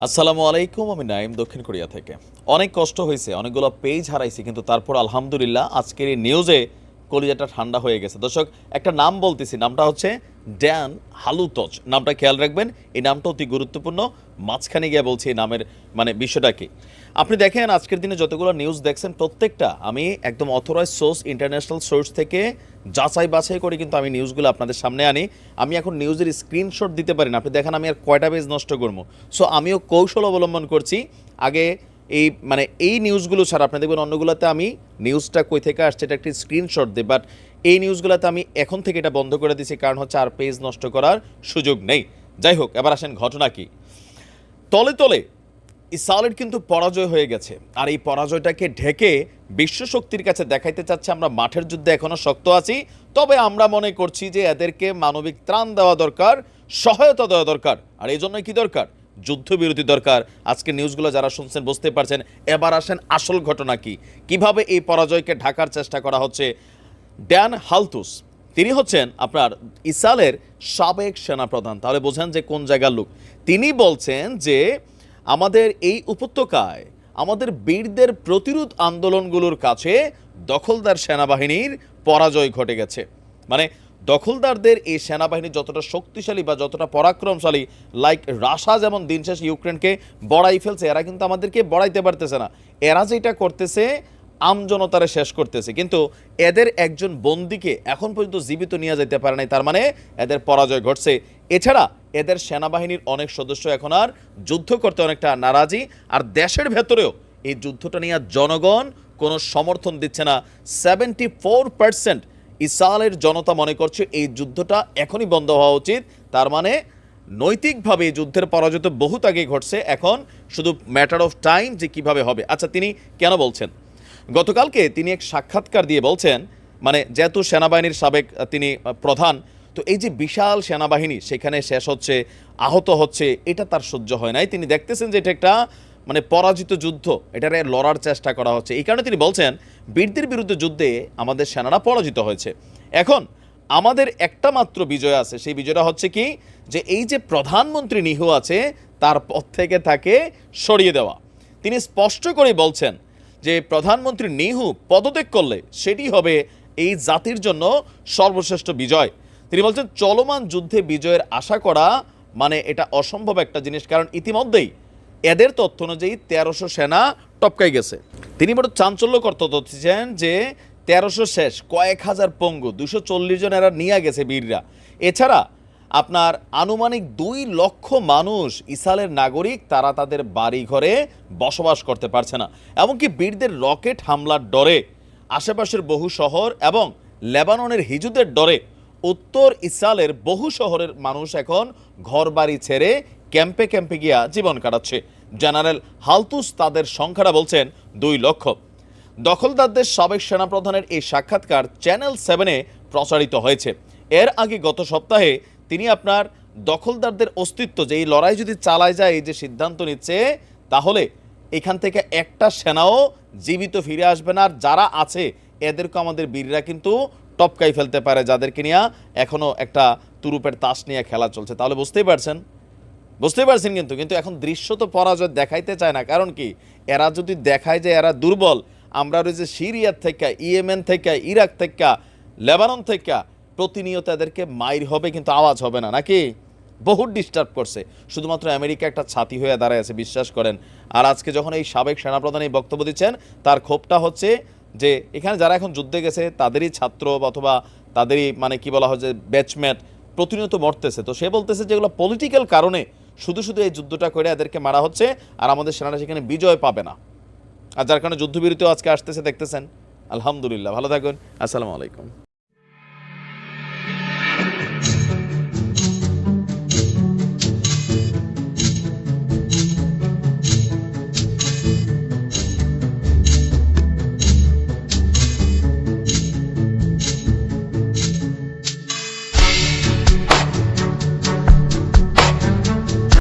আসসালামু আলাইকুম, আমি নাইম দক্ষিণ কোরিয়া থেকে। অনেক কষ্ট হয়েছে, অনেকগুলো পেজ হারাইছি, কিন্তু তারপর আলহামদুলিল্লাহ আজকের এই নিউজে কলিজাটা ঠান্ডা হয়ে গেছে। দর্শক, একটা নাম বলতেছি, নামটা হচ্ছে ড্যান হালুতজ। নামটা খেয়াল রাখবেন, এই নামটা অতি গুরুত্বপূর্ণ। মাঝখানে গিয়ে বলছি এই নামের বিষয়টা কি। আপনি দেখেন আজকের দিনে যতগুলো নিউজ দেখছেন প্রত্যেকটা আমি একদম অথরাইজ সোর্স, ইন্টারন্যাশনাল সোর্স থেকে যাচাই বাছাই করে কিন্তু আমি নিউজগুলো আপনাদের সামনে আনি। আমি এখন নিউজের স্ক্রিনশট দিতে পারি না, আপনি দেখেন আমি আর কয়টা পেজ নষ্ট করবো। সো আমিও কৌশল অবলম্বন করছি। আগে এই নিউজগুলো ছাড়া আপনি দেখবেন অন্যগুলোতে আমি নিউজটা কই থেকে আসছে এটা একটি স্ক্রিনশট দিই, বাট এই নিউজগুলোতে আমি এখন থেকে এটা বন্ধ করে দিয়েছি, কারণ হচ্ছে আর পেজ নষ্ট করার সুযোগ নেই। যাই হোক, এবার আসেন ঘটনা কি। তলে তলে ইসরায়েলের কিন্তু পরাজয় হয়ে গেছে, আর এই পরাজয়টাকে ঢেকে বিশ্বশক্তির কাছে দেখাইতে চাচ্ছে আমরা মাঠের যুদ্ধে এখনো শক্ত আছি। তবে আমরা মনে করছি যে এদেরকে মানবিক ত্রাণ দেওয়া দরকার, সহায়তা দেওয়া দরকার, আর এই জন্যই কি দরকার, যুদ্ধবিরতি দরকার। আজকে নিউজগুলো যারা শুনছেন বুঝতে পারছেন। এবার আসেন আসল ঘটনা কি, কিভাবে এই পরাজয়কে ঢাকার চেষ্টা করা হচ্ছে। ড্যান হালতুস, তিনি হচ্ছেন আপনার ইসরায়েলের সাবেক সেনাপ্রধান। তাহলে বোঝেন যে কোন জায়গার লোক। তিনি বলছেন যে আমাদের এই উপত্যকায় আমাদের বীরদের প্রতিরোধ আন্দোলনগুলোর কাছে দখলদার সেনাবাহিনীর পরাজয় ঘটে গেছে। মানে দখলদারদের এই সেনাবাহিনী যতটা শক্তিশালী বা যতটা পরাক্রমশালী, লাইক রাশা যেমন দিন শেষে ইউক্রেনকে বড়াই ফেলছে, এরা কিন্তু আমাদেরকে বড়াইতে পারতেছে না। এরা যেটা করতেছে আমজনতারে শেষ করতেছে, কিন্তু এদের একজন বন্দীকে এখন পর্যন্ত জীবিত নিয়ে যেতে পারে নাই, তার মানে এদের পরাজয় ঘটছে। এছাড়া এদের সেনাবাহিনীর অনেক সদস্য এখন আর যুদ্ধ করতে অনেকটা নারাজি, আর দেশের ভেতরেও এই যুদ্ধটা নিয়ে জনগণ কোনো সমর্থন দিচ্ছে না। 74% ইসরায়েলের জনতা মনে করছে এই যুদ্ধটা এখনই বন্ধ হওয়া উচিত। তার মানে নৈতিকভাবে এই যুদ্ধের পরাজয় তো বহুত আগে ঘটছে, এখন শুধু ম্যাটার অফ টাইম যে কিভাবে হবে। আচ্ছা, তিনি কেন বলছেন? গতকালকে তিনি এক সাক্ষাৎকার দিয়ে বলছেন, যেহেতু সেনাবাহিনীর সাবেক তিনি প্রধান, তো এই যে বিশাল সেনাবাহিনী সেখানে শেষ হচ্ছে, আহত হচ্ছে, এটা তার সহ্য হয় নাই। তিনি দেখতেছেন যে এটা একটা পরাজিত যুদ্ধ, এটারে লড়ার চেষ্টা করা হচ্ছে। এই কারণে তিনি বলছেন বীরদের বিরুদ্ধে যুদ্ধে আমাদের সেনারা পরাজিত হয়েছে। এখন আমাদের একটা মাত্র বিজয় আছে, সেই বিজয়টা হচ্ছে কি, যে এই যে প্রধানমন্ত্রী নিহু আছে তার পদ থেকে তাকে সরিয়ে দেওয়া। তিনি স্পষ্ট করে বলছেন যে প্রধানমন্ত্রী নিহু পদত্যাগ করলে সেটি হবে এই জাতির জন্য সর্বশ্রেষ্ঠ বিজয়। তিনি বলছেন চলমান যুদ্ধে বিজয়ের আশা করা এটা অসম্ভব একটা জিনিস, কারণ ইতিমধ্যেই এদের তথ্য অনুযায়ী 1300 সেনা টপকাই গেছে। তিনি বড় চাঞ্চল্যকর তথ্য দিচ্ছেন যে 1300 শেষ, কয়েক হাজার পঙ্গু, 240 জন এরা নিয়ে গেছে বীররা। এছাড়া আপনার আনুমানিক 2 লক্ষ মানুষ ইসরায়েলের নাগরিক, তারা তাদের বাড়ি ঘরে বসবাস করতে পারছে না। এমনকি বীরদের রকেট হামলার ডরে আশেপাশের বহু শহর এবং লেবাননের হিজুদের ডরে উত্তর ইসরায়েলের বহু শহরের মানুষ এখন ঘরবাড়ি ছেড়ে ক্যাম্পে ক্যাম্পে গিয়া জীবন কাটাচ্ছে। জেনারেল হালতুস তাদের সংখ্যাটা বলছেন 2 লক্ষ। দখলদারদের সাবেক সেনাপ্রধানের এই সাক্ষাৎকার চ্যানেল 7-এ প্রচারিত হয়েছে। এর আগে গত সপ্তাহে তিনি আপনার দখলদারদের অস্তিত্ব, যে এই লড়াই যদি চালায় যায়, এই যে সিদ্ধান্ত নিচ্ছে, তাহলে এখান থেকে একটা সেনাও জীবিত ফিরে আসবে না। আর যারা আছে এদেরকে আমাদের বীররা কিন্তু টপকাই ফেলতে পারে, যাদেরকে নিয়ে এখনও একটা তুরুপের তাস নিয়ে খেলা চলছে। তাহলে বুঝতেই পারছেন কিন্তু এখন দৃশ্য তো পরাজয় দেখাইতে চায় না। কারণ কি, এরা যদি দেখায় যে এরা দুর্বল, আমরা ওই যে সিরিয়ার থেকে, ইয়েমেন থেকে, ইরাক থেকে, লেবানন থেকে প্রতিনিয়ত এদেরকে মাইর হবে, কিন্তু আওয়াজ হবে না, নাকি? বহুত ডিস্টার্ব করছে। শুধুমাত্র আমেরিকা একটা ছাতি হয়ে দাঁড়ায় আছে, বিশ্বাস করেন। আর আজকে যখন এই সাবেক সেনাপ্রধান এই বক্তব্য দিচ্ছেন, তার ক্ষোভটা হচ্ছে যে এখানে যারা এখন যুদ্ধে গেছে তাদেরই ছাত্র অথবা তাদেরই কি বলা হয় যে ব্যাচমেট প্রতিনিয়ত মরতেছে। তো সে বলতেছে যেগুলো পলিটিক্যাল কারণে শুধু শুধু এই যুদ্ধটা করে এদেরকে মারা হচ্ছে, আর আমাদের সেনারা সেখানে বিজয় পাবে না। আর যার কারণে যুদ্ধবিরতিও আজকে আসতেছে, দেখতেছেন। আলহামদুলিল্লাহ, ভালো থাকুন। আসসালামু আলাইকুম।